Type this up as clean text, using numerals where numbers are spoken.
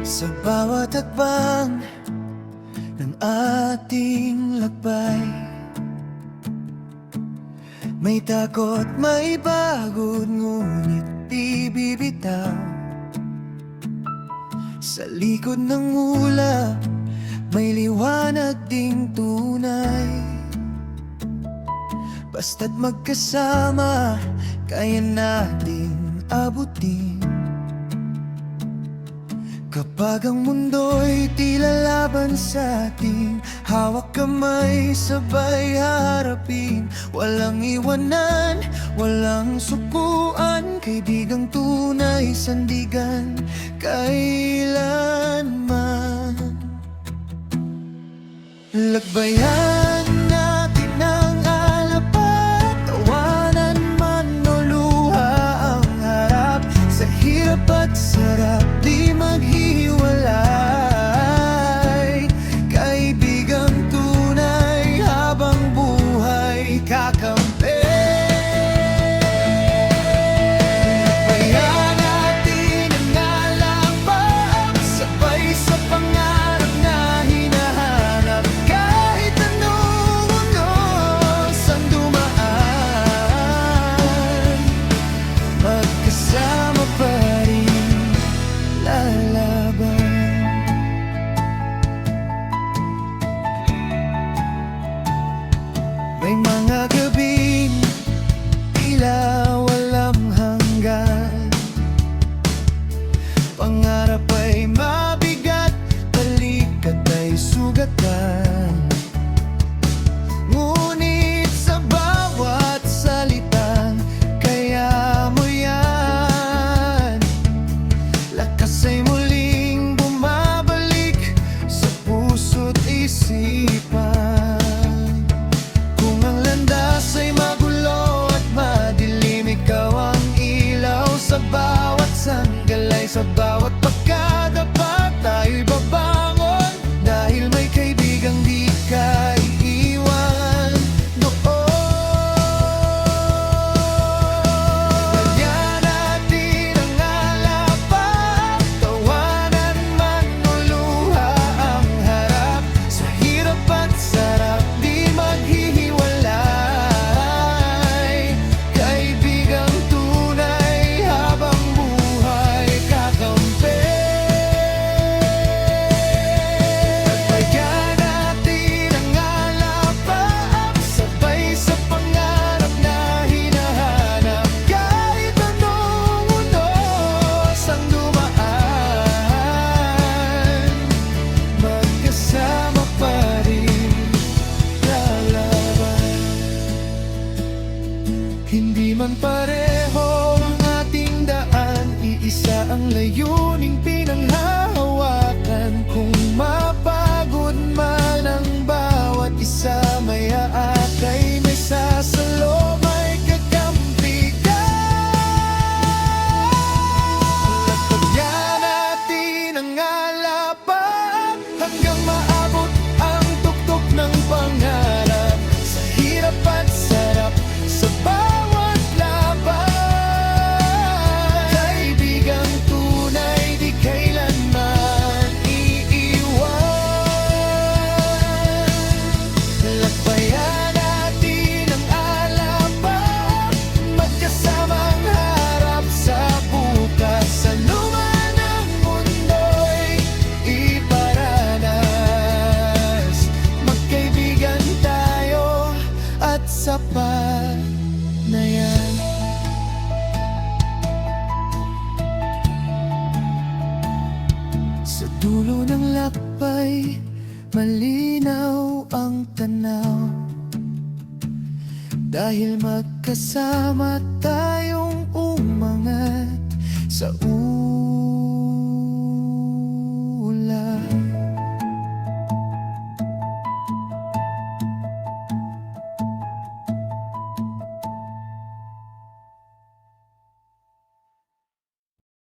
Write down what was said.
Sa bawat hakbang ng ating lakbay, may takot, may pagod, ngunit di bibitaw. Sa likod ng ulap, may liwanag ding tunay. Basta't magkasama, kaya nating abutin. Kapag ang mundo'y tila laban sa atin, hawak kamay, sabay harapin. Walang iwanan, walang sukuan, kaibigang tunay, sandigan kailanman. Lagbayan natin ang alapat, tawanan man o luha ang harap. Sa hirap at sarap, di maghiwalay. Kaibigang tunay, habang buhay kakampi. Lagbayan natin ang alapat, sabay sa pangarap na hinahanap. Kahit anong unos ang dumaan, magkasama pa rin lalaban. May mga gabing tila walang hanggan, pangarap ay mabigat, balikat ay sugatan. Ngunit sa bawat salitang kaya mo yan, lakas ay muling bumabalik sa puso't isipan. Kung ang landas ay magulo at madilim, ikaw ang ilaw sa bawat sanggalay. Sa bawat pagkadapa, tayo'y babangon, dahil may kaibigang di ka iiwan doon. Lagyan natin ang alapat, tawanan man o luha ang harap. Sa hirap at sarap, di maghihiwalay. Kaibigang tunay, habang buhay kakampi. Lagyan natin ang alapat, sabay sa pangarap na hinahanap. Kahit anong unos ang dumaan, magkasama pa rin lalaban. Hindi man pareho ang ating daan, iisa ang layuning pinanghahawakan. Kung mapagod man ang bawat isa, may aakay, may sasalo, may kakampi ka. Lagyan natin ang alapat, hanggang maabot ang tuktok ng pangarap. Sa hirap at sarap, sa bawat laban, kaibigang tunay, di kailanman iiwan. Lagbayan natin ang alapat, magkasamang harap sa bukas. Anuman ang mundo'y iparanas, magkaibigan tayo at sapat na yan. Sa dulo ng lakbay, malinaw ang tanaw, dahil magkasama tayong umangat sa